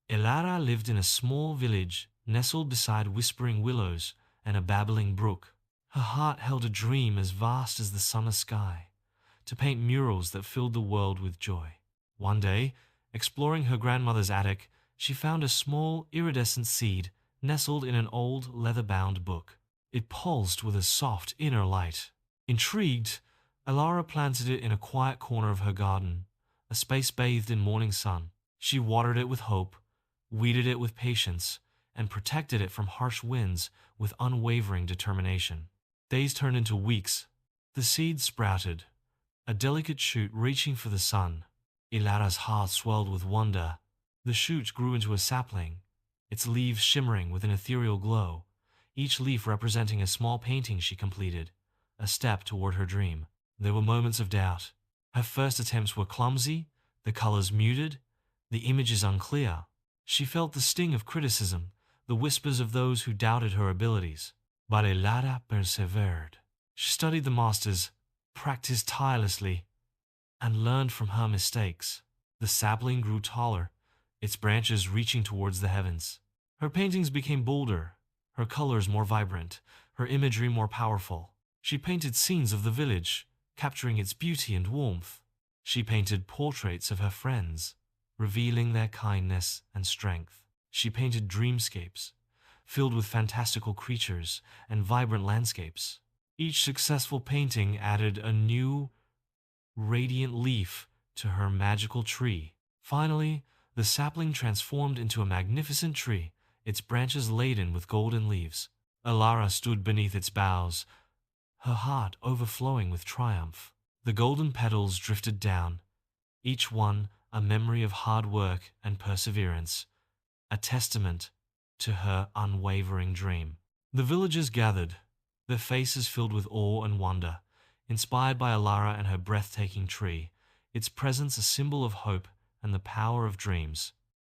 Elara lived in a small village nestled beside whispering willows and a babbling brook. Her heart held a dream as vast as the summer sky, to paint murals that filled the world with joy. One day, exploring her grandmother's attic, she found a small, iridescent seed nestled in an old, leather-bound book. It pulsed with a soft inner light. Intrigued, Elara planted it in a quiet corner of her garden, a space bathed in morning sun. She watered it with hope, weeded it with patience, and protected it from harsh winds with unwavering determination. Days turned into weeks. The seed sprouted, a delicate shoot reaching for the sun. Elara's heart swelled with wonder. The shoot grew into a sapling, its leaves shimmering with an ethereal glow, each leaf representing a small painting she completed, a step toward her dream. There were moments of doubt. Her first attempts were clumsy, the colors muted, the images unclear. She felt the sting of criticism, the whispers of those who doubted her abilities. But Elara persevered. She studied the masters, practiced tirelessly, and learned from her mistakes. The sapling grew taller, its branches reaching towards the heavens. Her paintings became bolder, her colors more vibrant, her imagery more powerful. She painted scenes of the village, capturing its beauty and warmth. She painted portraits of her friends, revealing their kindness and strength. She painted dreamscapes, filled with fantastical creatures and vibrant landscapes. Each successful painting added a new, radiant leaf to her magical tree. Finally, the sapling transformed into a magnificent tree, its branches laden with golden leaves. Elara stood beneath its boughs, her heart overflowing with triumph. The golden petals drifted down, each one a memory of hard work and perseverance, a testament to her unwavering dream. The villagers gathered, their faces filled with awe and wonder, inspired by Elara and her breathtaking tree, its presence a symbol of hope and the power of dreams.